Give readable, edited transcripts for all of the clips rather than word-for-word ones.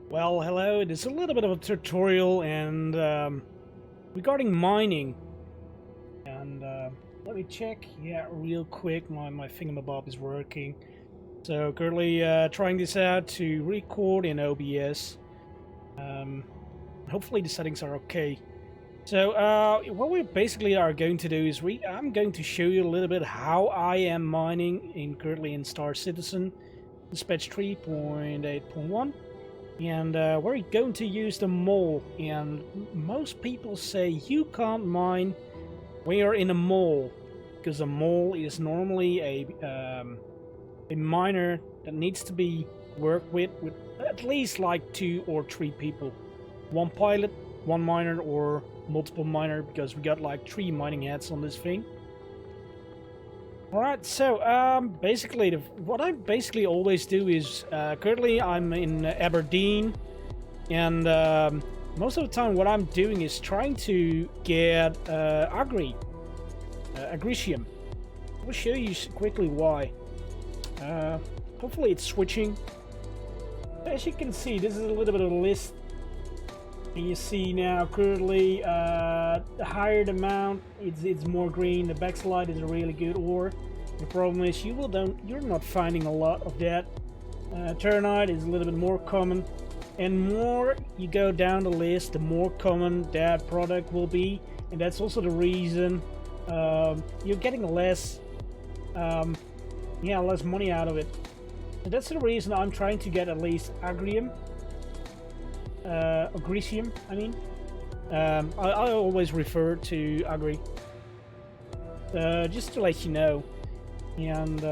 Well, hello, it is a little bit of a tutorial and regarding mining. And let me check, yeah, real quick, my thingamabob is working. So currently trying this out to record in OBS. Hopefully the settings are okay. So what we basically are going to do is I'm going to show you a little bit how I am mining currently in Star Citizen, dispatch 3.8.1. And we're going to use the mole, and most people say you can't mine when you're in a mole, because a mole is normally a miner that needs to be worked with at least like 2 or 3 people. 1 pilot, 1 miner, or multiple miner, because we got like 3 mining heads on this thing. Alright, so basically what I basically always do is currently I'm in Aberdeen, and most of the time what I'm doing is trying to get agricium. I'll show you quickly why. Hopefully it's switching. As you can see, this is a little bit of a list. And you see now currently the higher the amount, it's more green. The backslide is a really good ore. The problem is you're not finding a lot of that. Ternite is a little bit more common, and more you go down the list, the more common that product will be, and that's also the reason you're getting less money out of it. And that's the reason I'm trying to get at least agricium, I mean. I always refer to agri, just to let you know. And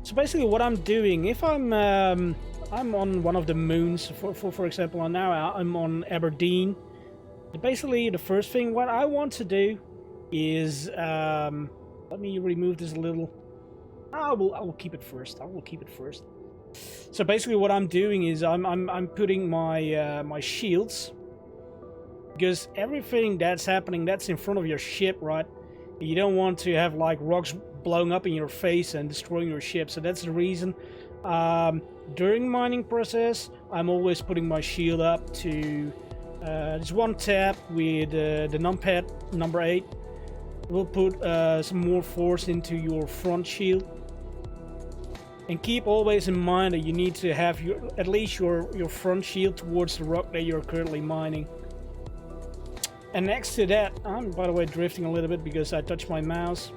so basically what I'm doing, if I'm on one of the moons, for example, now I'm on Aberdeen. Basically the first thing what I want to do is let me remove this a little. I will keep it first. I will keep it first. So basically what I'm doing is I'm putting my my shields, because everything that's happening, that's in front of your ship, right? You don't want to have like rocks blowing up in your face and destroying your ship. So that's the reason during mining process I'm always putting my shield up to this one tab with the numpad number 8. We'll put some more force into your front shield. And keep always in mind that you need to have at least your front shield towards the rock that you're currently mining. And next to that, I'm by the way drifting a little bit because I touched my mouse.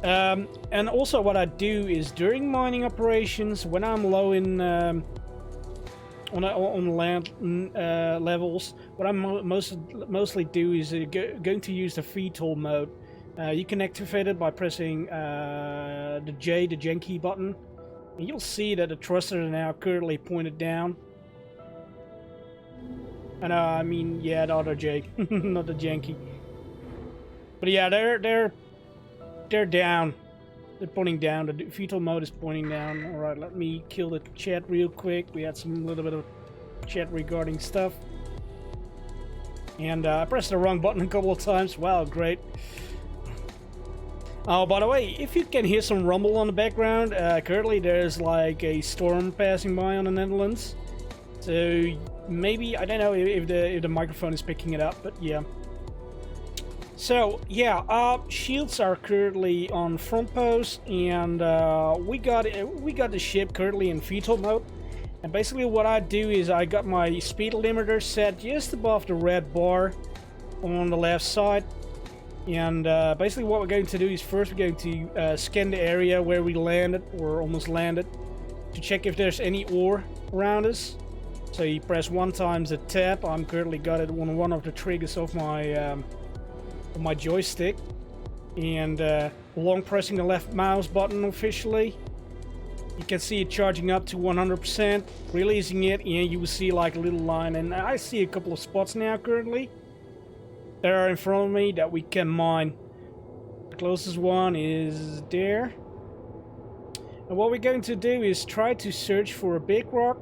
And also what I do is during mining operations, when I'm low in on land levels, what I mostly do is going to use the VTOL mode. You can activate it by pressing the J, the Gen key button. And you'll see that the thrusters are now currently pointed down. And I mean, yeah, the other J, not the Gen key. But yeah, they're down. They're pointing down. The VTOL mode is pointing down. All right, let me kill the chat real quick. We had some little bit of chat regarding stuff. And I pressed the wrong button a couple of times. Wow, great. Oh, by the way, if you can hear some rumble on the background, currently there's like a storm passing by on the Netherlands. So maybe, I don't know if the microphone is picking it up, but yeah. So yeah, shields are currently on front post, and we got the ship currently in VTOL mode. And basically what I do is I got my speed limiter set just above the red bar on the left side. And basically what we're going to do is first we're going to scan the area where we landed or almost landed to check if there's any ore around us. So you press 1 time the tab. I'm currently got it on one of the triggers of my joystick, and long pressing the left mouse button officially, you can see it charging up to 100%, releasing it, and you will see like a little line, and I see a couple of spots now currently that are in front of me that we can mine. The closest one is there. And what we're going to do is try to search for a big rock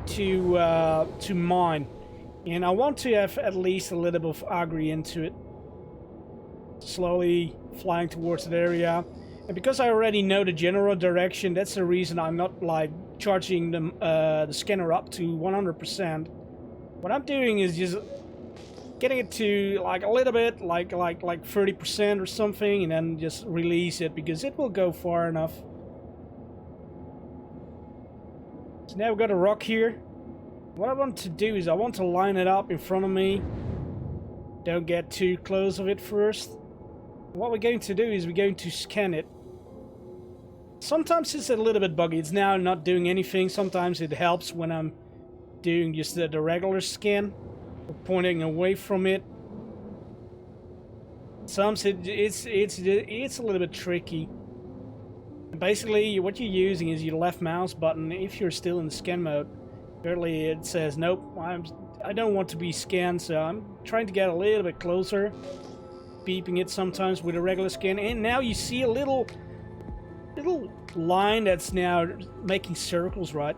to mine. And I want to have at least a little bit of agri into it. Slowly flying towards that area. And because I already know the general direction, that's the reason I'm not like charging the scanner up to 100%. What I'm doing is just getting it to like a little bit, like 30% or something, and then just release it because it will go far enough. So now we've got a rock here. What I want to do is I want to line it up in front of me. Don't get too close of it first. What we're going to do is we're going to scan it. Sometimes it's a little bit buggy. It's now not doing anything. Sometimes it helps when I'm doing just the regular scan, pointing away from it. Sometimes it's a little bit tricky. Basically, what you're using is your left mouse button. If you're still in the scan mode, currently it says nope. I don't want to be scanned, so I'm trying to get a little bit closer, beeping it sometimes with a regular scan. And now you see a little line that's now making circles, right?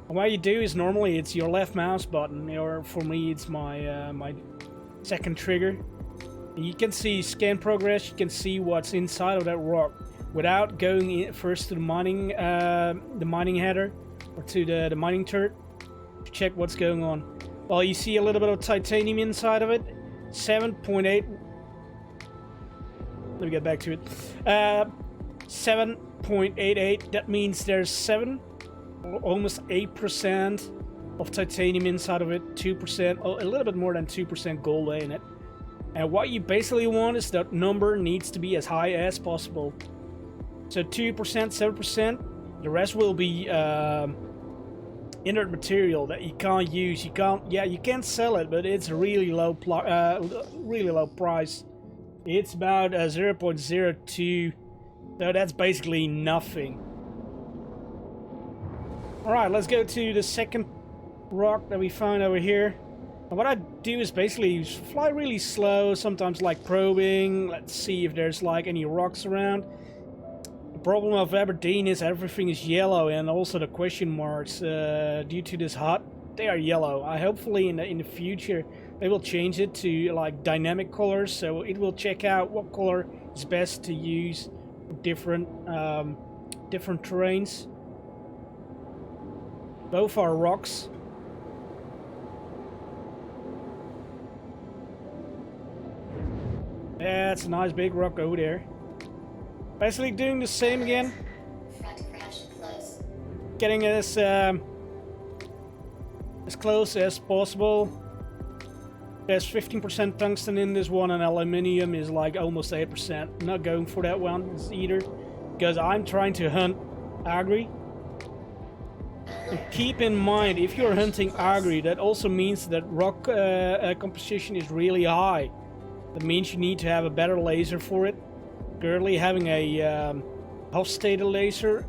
And what you do is normally it's your left mouse button, or for me it's my my second trigger. And you can see scan progress. You can see what's inside of that rock without going in first to the mining header or to the mining turret to check what's going on. Well, you see a little bit of titanium inside of it. 7.8. Let me get back to it. 7.88. That means there's 7, almost 8% of titanium inside of it. 2%, a little bit more than 2% gold in it. And what you basically want is that number needs to be as high as possible. So 2%, 7%. The rest will be inert material that you can't use. You can sell it, but it's a really low price. It's about 0.02, so that's basically nothing. Alright, let's go to the second rock that we found over here. And what I do is basically fly really slow, sometimes like probing. Let's see if there's like any rocks around. The problem of Aberdeen is everything is yellow, and also the question marks due to this hut, they are yellow. Hopefully in the future they will change it to like dynamic colors, so it will check out what color is best to use for different terrains. Both are rocks. That's a nice big rock over there. Basically doing the same again. Getting as close as possible. There's 15% tungsten in this one, and aluminium is like almost 8%. I'm not going for that one either, because I'm trying to hunt agri. And keep in mind, if you're hunting agri, that also means that rock composition is really high. That means you need to have a better laser for it. Currently having a Hofstede laser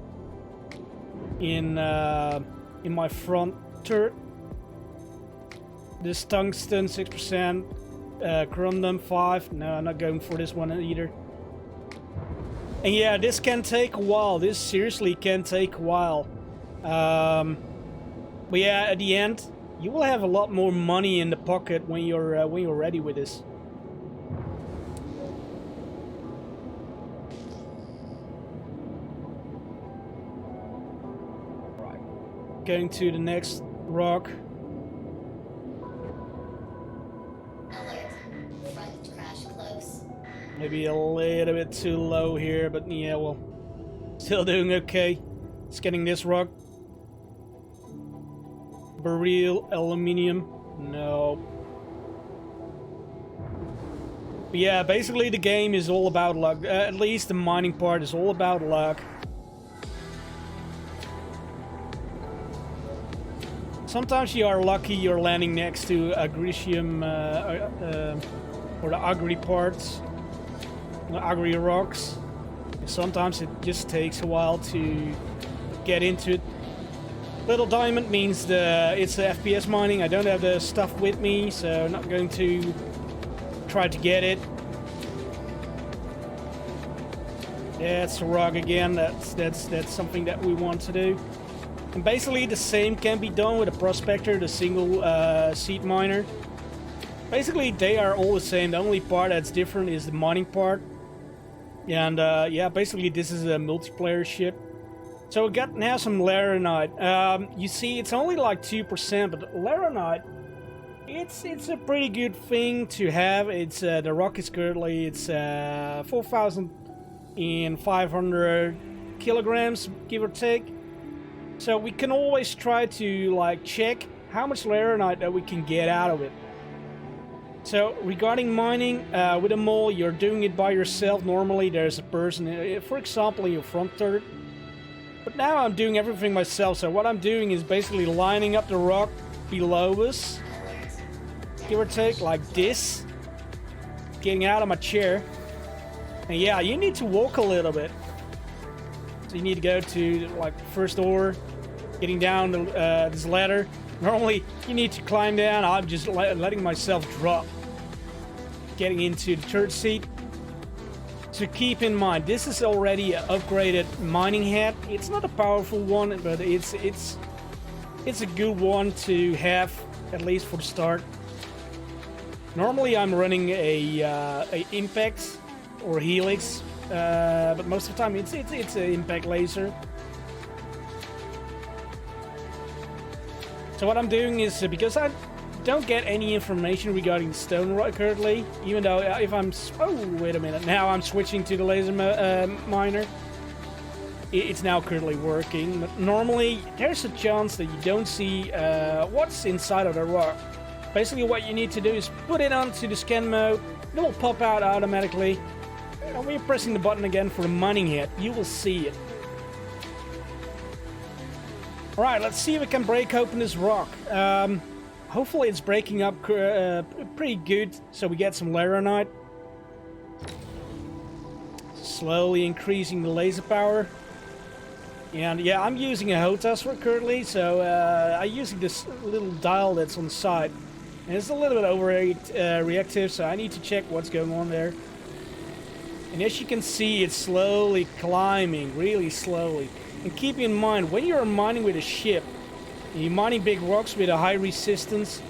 in my front turret. This tungsten 6%, corundum 5. No, I'm not going for this one either. And yeah, this can take a while. This seriously can take a while. But yeah, at the end, you will have a lot more money in the pocket when you're ready with this. Going to the next rock. Alert. Front crash close. Maybe a little bit too low here, but yeah, well, still doing okay. Scanning this rock. Beryl, aluminium. No. But yeah, basically the game is all about luck. At least the mining part is all about luck. Sometimes you are lucky you're landing next to agricium or the agri parts, the agri rocks. Sometimes it just takes a while to get into it. Little diamond means it's FPS mining. I don't have the stuff with me, so I'm not going to try to get it. That's a rock again. That's something that we want to do. And basically the same can be done with a prospector, the single seed miner. Basically they are all the same. The only part that's different is the mining part. And yeah, basically this is a multiplayer ship. So we got now some laranite. You see, it's only like 2%, but laranite, it's a pretty good thing to have. It's the rock is currently 4,500 kilograms, give or take. So we can always try to like check how much laranite that we can get out of it. So regarding mining with a mole, you're doing it by yourself. Normally there's a person, for example, in your front turret. But now I'm doing everything myself. So what I'm doing is basically lining up the rock below us, give or take, like this. Getting out of my chair. And yeah, you need to walk a little bit. So you need to go to like first door, getting down this ladder. Normally you need to climb down. I'm just letting myself drop. Getting into the turret seat. So keep in mind, this is already an upgraded mining hat. It's not a powerful one, but it's a good one to have, at least for the start. Normally I'm running a impact or helix, but most of the time it's an impact laser. So what I'm doing is, because I don't get any information regarding the stone rock currently, even though if I'm... Oh, wait a minute. Now I'm switching to the laser miner. It's now currently working, but normally there's a chance that you don't see what's inside of the rock. Basically what you need to do is put it onto the scan mode. It will pop out automatically. And when you're pressing the button again for the mining hat, you will see it. Alright, let's see if we can break open this rock. Hopefully it's breaking up pretty good, so we get some laranite. Slowly increasing the laser power. And yeah, I'm using a HOTAS currently, so I'm using this little dial that's on the side. And it's a little bit overreactive, so I need to check what's going on there. And as you can see, it's slowly climbing, really slowly. And keep in mind, when you're mining with a ship, and you're mining big rocks with a high resistance,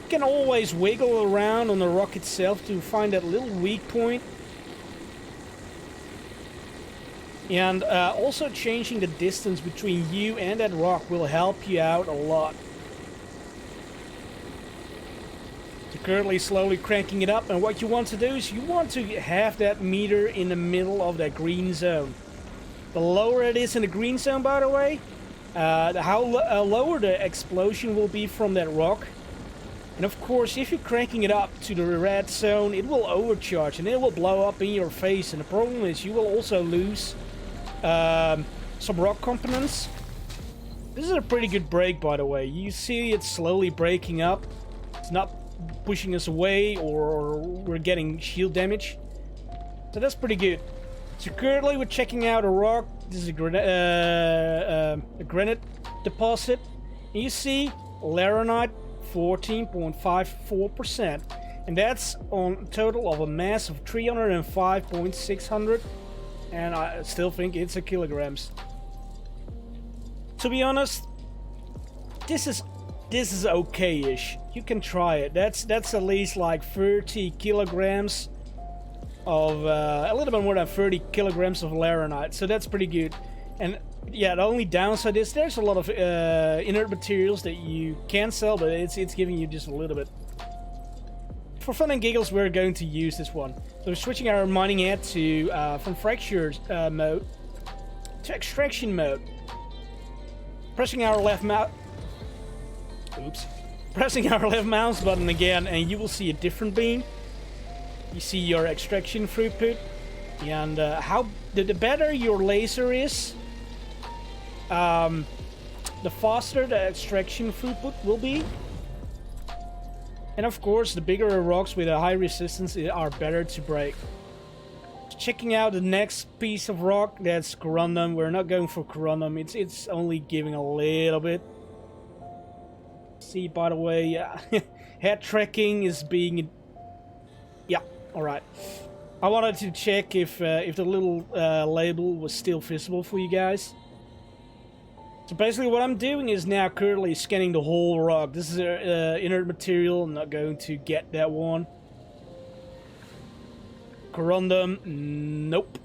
you can always wiggle around on the rock itself to find that little weak point. And also changing the distance between you and that rock will help you out a lot. So currently slowly cranking it up, and what you want to do is you want to have that meter in the middle of that green zone. The lower it is in the green zone, by the way, lower the explosion will be from that rock. And of course, if you're cranking it up to the red zone, it will overcharge and it will blow up in your face. And the problem is you will also lose some rock components. This is a pretty good break, by the way. You see it slowly breaking up. It's not pushing us away or we're getting shield damage. So that's pretty good. So currently we're checking out a rock. This is a granite deposit. And you see laranite 14.54%. And that's on a total of a mass of 305.600. And I still think it's a kilograms. To be honest, this is okay-ish. You can try it. That's at least like 30 kilograms of a little bit more than 30 kilograms of laranite, so that's pretty good. And yeah, the only downside is there's a lot of inert materials that you can sell, but it's giving you just a little bit. For fun and giggles, we're going to use this one. So we're switching our mining hat to from fracture mode to extraction mode. Pressing our left mouse. Oops. Pressing our left mouse button again, and you will see a different beam. You see your extraction throughput, and the better your laser is, the faster the extraction throughput will be. And of course, the bigger rocks with a high resistance are better to break. Checking out the next piece of rock, that's corundum. We're not going for corundum. It's only giving a little bit. See, by the way, yeah, head tracking is being. Yeah. Alright, I wanted to check if the little label was still visible for you guys. So basically what I'm doing is now currently scanning the whole rock. This is inert material. I'm not going to get that one. Corundum, nope.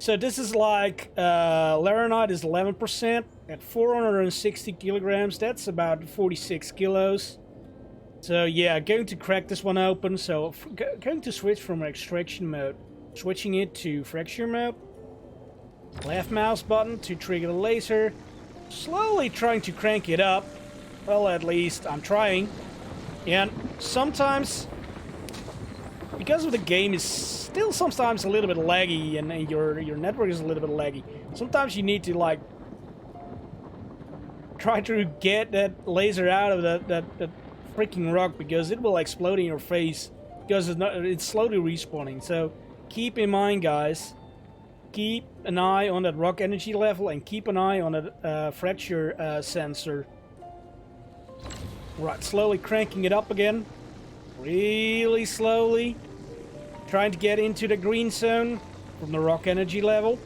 So this is like laranite is 11% at 460 kilograms. That's about 46 kilos. So yeah, going to crack this one open. So going to switch from extraction mode, switching it to fracture mode. Left mouse button to trigger the laser. Slowly trying to crank it up. Well, at least I'm trying. And sometimes, because of the game is still sometimes a little bit laggy and your network is a little bit laggy, sometimes you need to like try to get that laser out of that freaking rock, because it will explode in your face because it's slowly respawning. So keep in mind, guys, keep an eye on that rock energy level and keep an eye on that fracture sensor. Right, slowly cranking it up again. Really slowly. Trying to get into the green zone from the rock energy level.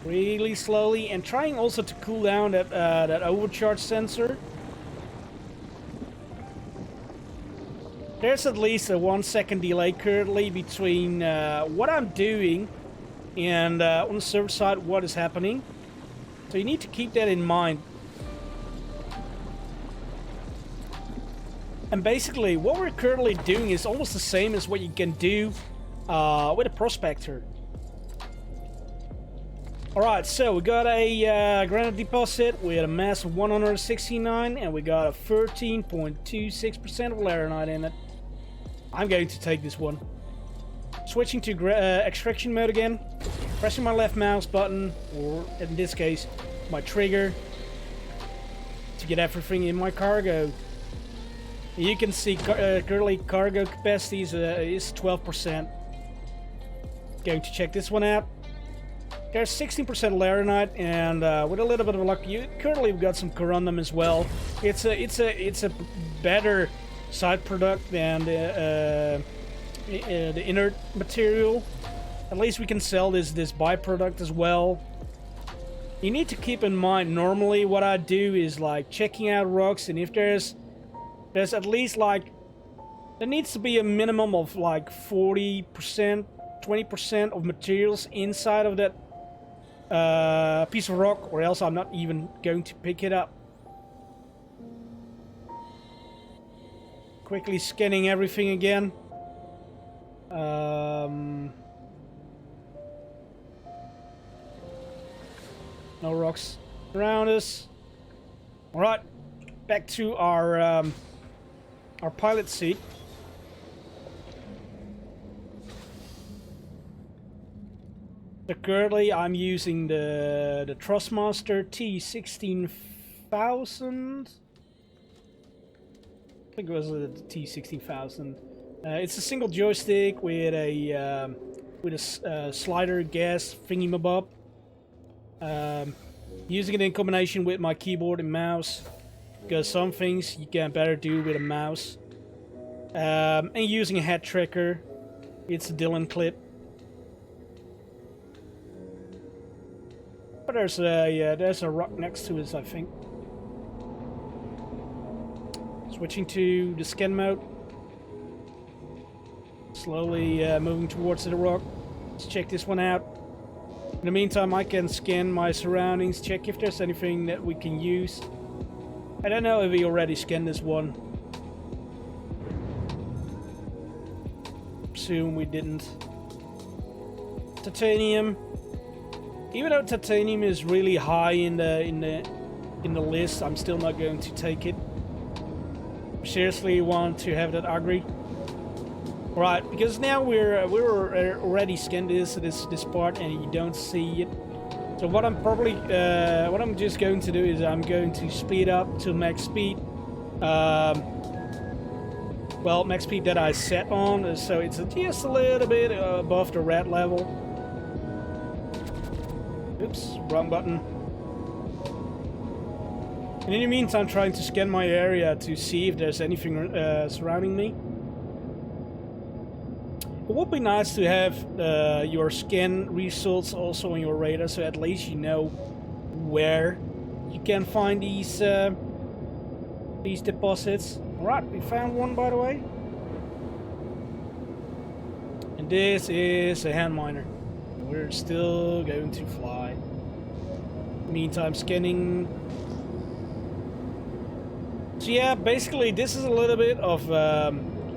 Really slowly, and trying also to cool down that overcharge sensor. There's at least a 1 second delay currently between what I'm doing and on the server side what is happening. So you need to keep that in mind. And basically, what we're currently doing is almost the same as what you can do with a prospector. Alright, so we got a granite deposit with a mass of 169, and we got a 13.26% of laranite in it. I'm going to take this one. Switching to extraction mode again. Pressing my left mouse button, or in this case, my trigger, to get everything in my cargo. You can see currently cargo capacity is 12%. Going to check this one out. There's 16% laranite, and with a little bit of luck, currently we've got some corundum as well. It's a better side product than the inert material. At least we can sell this byproduct as well. You need to keep in mind, normally what I do is like checking out rocks, and if there's at least like, there needs to be a minimum of like 40%, 20% of materials inside of that piece of rock, or else I'm not even going to pick it up. Quickly scanning everything again. No rocks around us. Alright, back to our pilot seat. So currently I'm using the Thrustmaster T16000. I think it was the T16000. It's a single joystick with a slider gas thingy-mabob. Using it in combination with my keyboard and mouse, because some things you can better do with a mouse. And using a head tracker. It's a Dylan clip. But there's a rock next to us, I think. Switching to the scan mode. Slowly moving towards the rock. Let's check this one out. In the meantime, I can scan my surroundings, check if there's anything that we can use. I don't know if we already scanned this one. Assume we didn't. Titanium. Even though titanium is really high in the list, I'm still not going to take it. Seriously want to have that agri. Right, because now we're already scanned this part and you don't see it. So what I'm just going to do is I'm going to speed up to max speed. Well, max speed that I set on, so it's just a little bit above the red level. Oops, wrong button. And in the meantime, I'm trying to scan my area to see if there's anything surrounding me. It would be nice to have your scan results also on your radar, so at least you know where you can find these deposits. Alright, we found one, by the way. And And this is a hand miner. We're still going to fly. Meantime, scanning. So yeah, basically this is a little bit of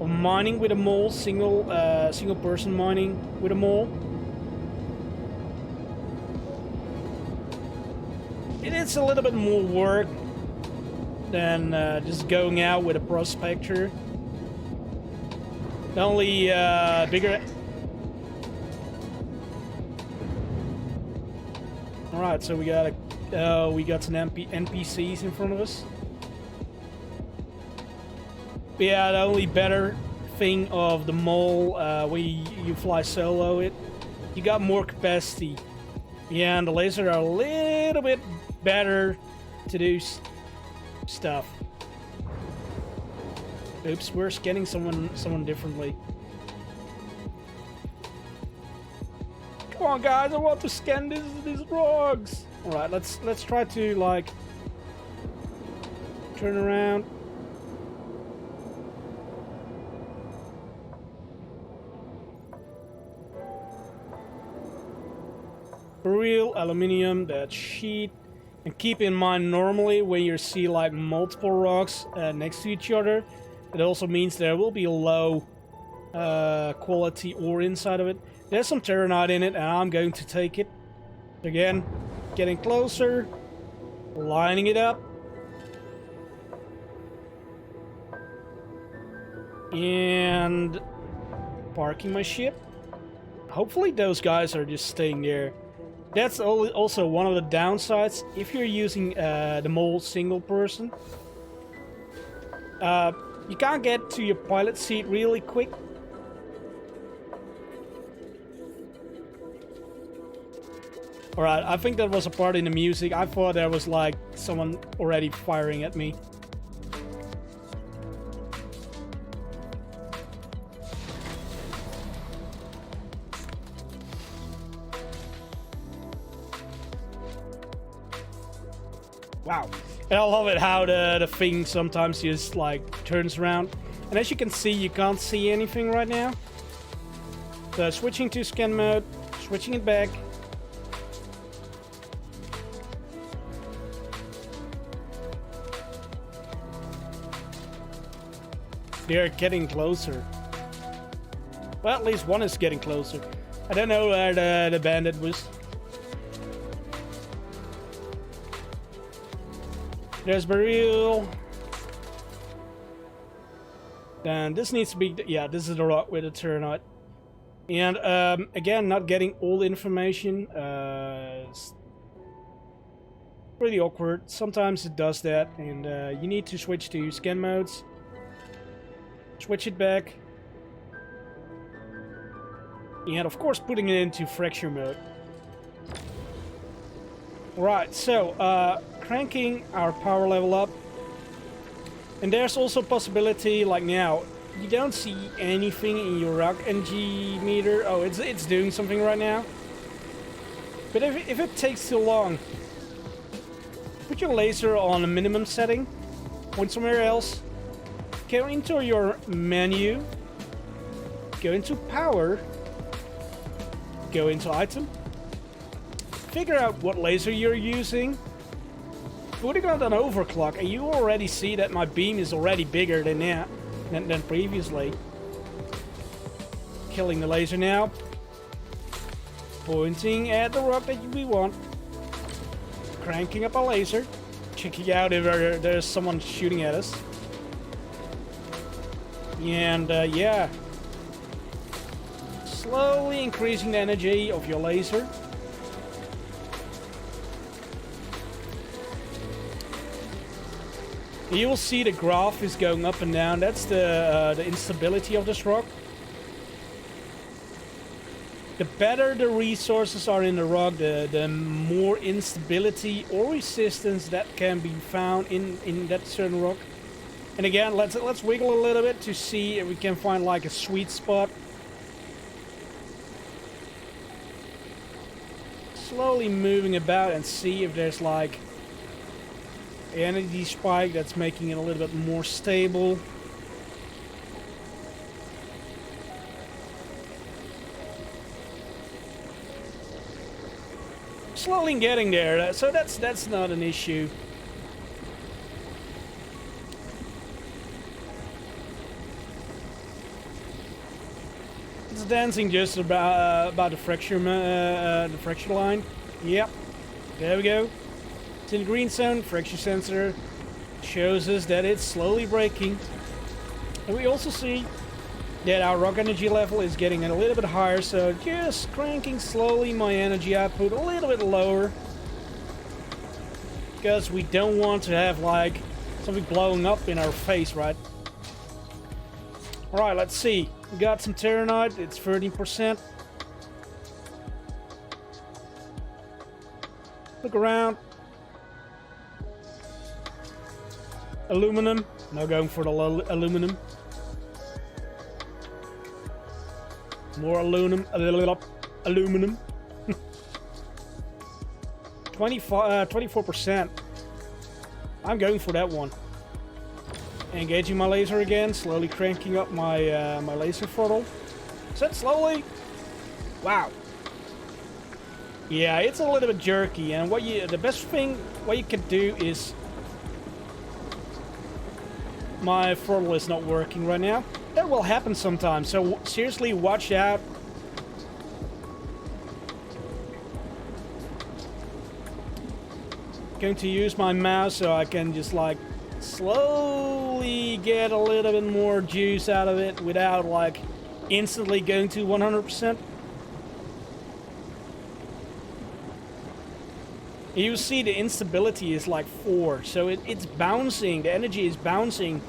mining with a mole, single person mining with a mole. It is a little bit more work than just going out with a prospector. The only bigger. All right, so we got some NPCs in front of us. But yeah, the only better thing of the mole, when you fly solo it, you got more capacity. Yeah, and the lasers are a little bit better to do stuff. Oops, we're scanning someone differently. Come on, guys! I want to scan these rocks. All right, let's try to like turn around. Real aluminium, that sheet. And keep in mind, normally when you see like multiple rocks next to each other, it also means there will be low quality ore inside of it. There's some terranite in it, and I'm going to take it. Again, getting closer, lining it up. And parking my ship. Hopefully those guys are just staying there. That's also one of the downsides if you're using the mole single person. You can't get to your pilot seat really quick. Alright, I think that was a part in the music. I thought there was like someone already firing at me. Wow. And I love it how the thing sometimes just like turns around. And as you can see, you can't see anything right now. So switching to scan mode, switching it back. They're getting closer. Well, at least one is getting closer. I don't know where the bandit was. There's Beryl. And this needs to be... Yeah, this is the rock with the terranite. And again, not getting all the information. It's pretty awkward. Sometimes it does that. And you need to switch to scan modes. Switch it back. And of course putting it into fracture mode. Right, so cranking our power level up. And there's also a possibility, like now, you don't see anything in your rock energy meter. Oh, it's doing something right now. But if it takes too long, put your laser on a minimum setting, point somewhere else, go into your menu, go into power, go into item, figure out what laser you're using, put it on an overclock, and you already see that my beam is already bigger than than previously. Killing the laser now, pointing at the rock that we want, cranking up a laser, checking out if there's someone shooting at us. And yeah, slowly increasing the energy of your laser. You will see the graph is going up and down. That's the instability of this rock. The better the resources are in the rock, the more instability or resistance that can be found in that certain rock. And again, let's wiggle a little bit to see if we can find like a sweet spot. Slowly moving about and see if there's like energy spike that's making it a little bit more stable. slowly getting there, so that's not an issue. It's dancing just about the fracture line. Yep, there we go. It's in the green zone. Fracture sensor shows us that it's slowly breaking, and we also see that our rock energy level is getting a little bit higher, so just cranking slowly my energy output a little bit lower, because we don't want to have like something blowing up in our face, right? Alright, let's see. We got some Terranite, it's 13%. Look around. Aluminum, no going for the aluminum. More aluminum, aluminum. 24%. I'm going for that one. Engaging my laser again, slowly cranking up my my laser throttle. Set slowly. Wow. Yeah, it's a little bit jerky, and the best thing what you can do is, my throttle is not working right now. That will happen sometimes, so seriously watch out. Going to use my mouse so I can just like slowly get a little bit more juice out of it without like instantly going to 100%. You see the instability is like 4, so it's bouncing, the energy is bouncing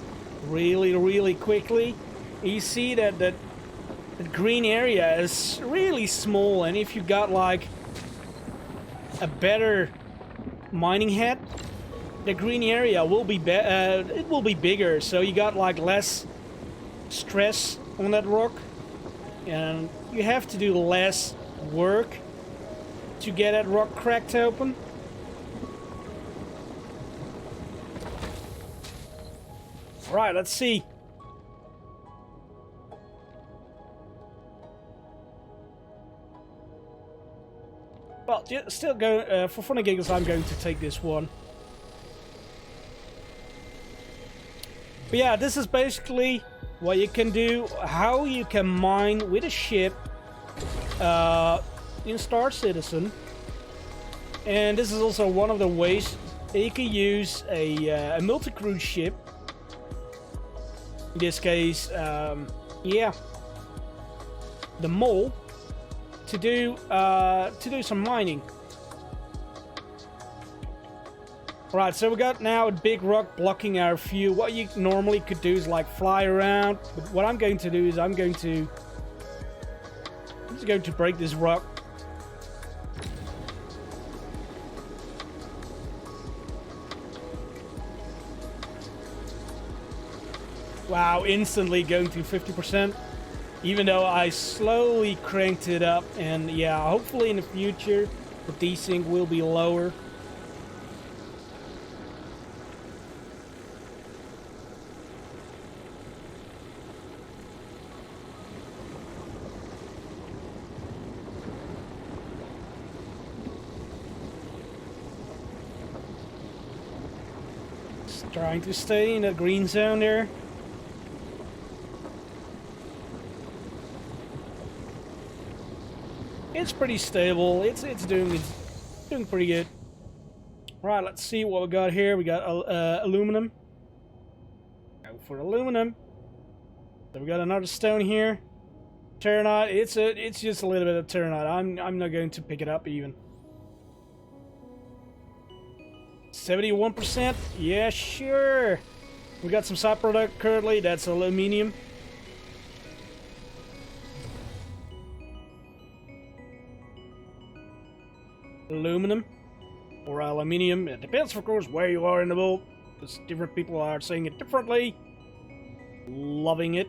really quickly. You see that the green area is really small, and if you got like a better mining head, the green area will be it will be bigger, so you got like less stress on that rock, and you have to do less work to get that rock cracked open. Alright, let's see. Well, still go for fun and giggles. I'm going to take this one. But yeah, this is basically what you can do, how you can mine with a ship in Star Citizen. And this is also one of the ways that you can use a multi-cruise ship. In this case, yeah, the Mole, to do some mining. Right, so we got now a big rock blocking our view. What you normally could do is like fly around, but what I'm going to do is I'm just going to break this rock. Wow, instantly going to 50%, even though I slowly cranked it up, and yeah, hopefully in the future the desync will be lower. Just trying to stay in the green zone there. It's pretty stable. It's doing pretty good. Right, let's see what we got here. We got aluminum. Go for aluminum. So we got another stone here. Terranite. It's just a little bit of terranite. I'm not going to pick it up even. 71%. Yeah, sure. We got some side product currently. That's aluminium. Aluminum or aluminium. It depends, of course, where you are in the world, because different people are saying it differently. Loving it.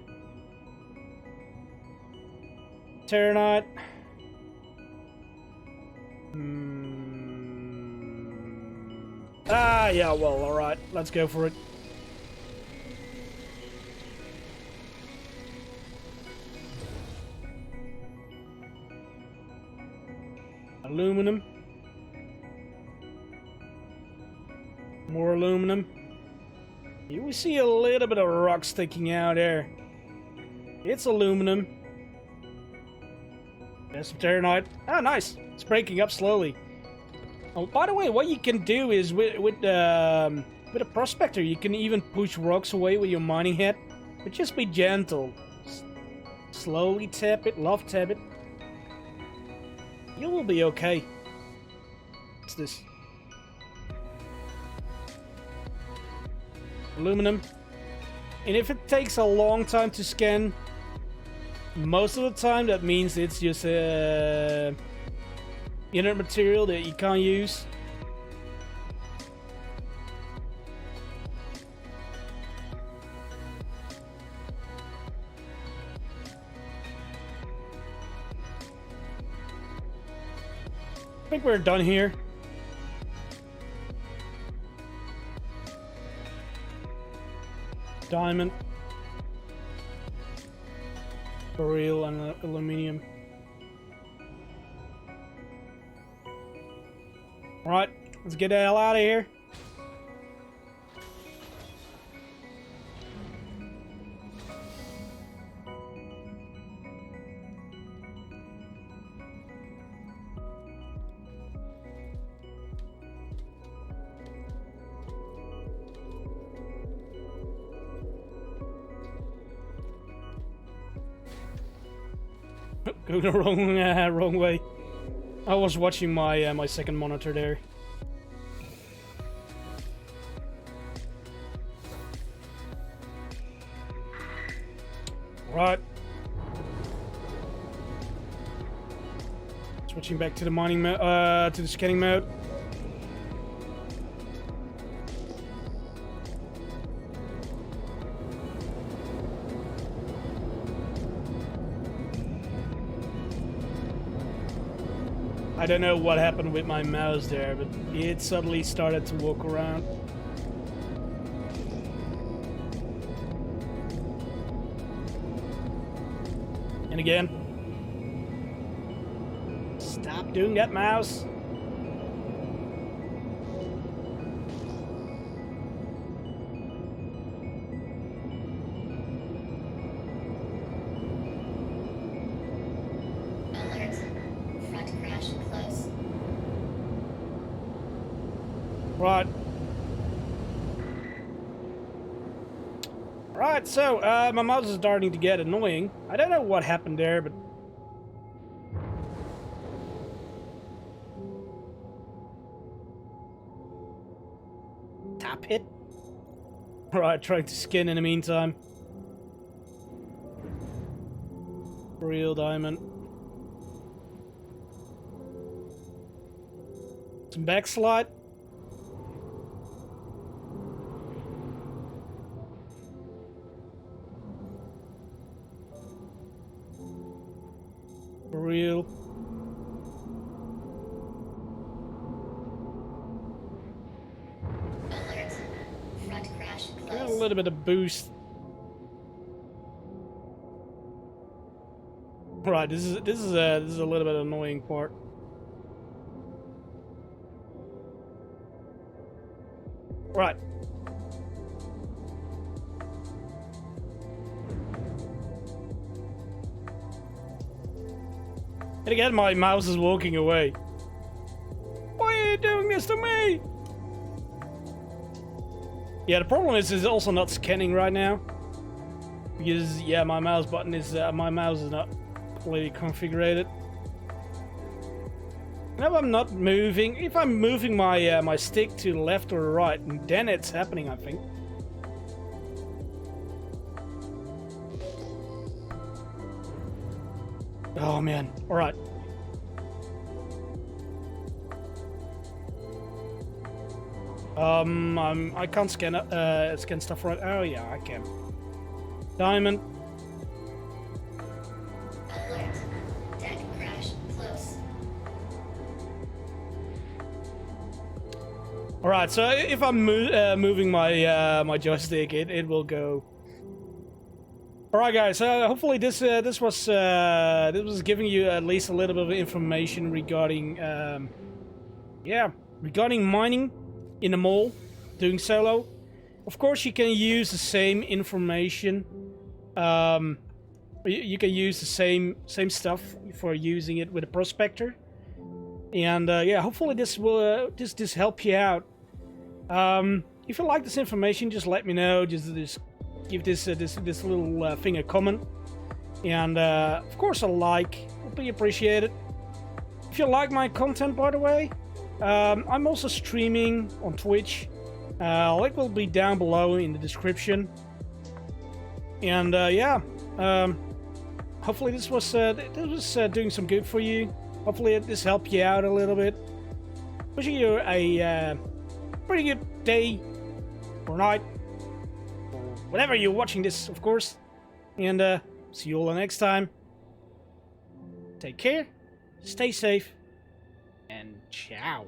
Terranite. Ah, yeah, well, alright. Let's go for it. Aluminum. More aluminum. Here we see a little bit of rock sticking out there. It's aluminum. There's some terranite. Ah, nice. It's breaking up slowly. Oh, by the way, what you can do is with a prospector, you can even push rocks away with your mining head, but just be gentle. Slowly tap it, love tap it. You will be okay. What's this? Aluminum. And if it takes a long time to scan, most of the time that means it's just inert material that you can't use. I think we're done here. Diamond, beryllium, and aluminium. Right, let's get the hell out of here. Go the wrong way. I was watching my my second monitor there. Right. Switching back to the mining mode, to the scanning mode. I don't know what happened with my mouse there, but it suddenly started to walk around. And again. Stop doing that, mouse. Right. Right, so, my mouse is starting to get annoying. I don't know what happened there, but... Tap it? Right, trying to skin in the meantime. Real diamond. Some backslide. Real. Alert. Front crash close. Got a little bit of boost. Right, this is a little bit annoying part. Right. And again, my mouse is walking away. Why are you doing this to me? Yeah, the problem is it's also not scanning right now. Because, yeah, my mouse button is, my mouse is not completely configured. And if I'm not moving, if I'm moving my, my stick to the left or the right, then it's happening, I think. Oh man, alright. I can't scan scan stuff right. Oh yeah, I can. Diamond. Alert. Deck crash close. Alright, so if I'm moving my my joystick, it will go. Alright guys, hopefully this was giving you at least a little bit of information regarding yeah, regarding mining in the mole. doing solo. Of course, you can use the same information. You can use the same stuff for using it with a prospector. And yeah, hopefully this will this help you out. If you like this information, just let me know. Just give this little thing a comment. And of course, a like would be appreciated. If you like my content, by the way, I'm also streaming on Twitch. Link will be down below in the description. And yeah, hopefully this was doing some good for you. Hopefully this helped you out a little bit. Wishing you a pretty good day or night, or whenever you're watching this, of course. And see you all next time. Take care, stay safe, and ciao.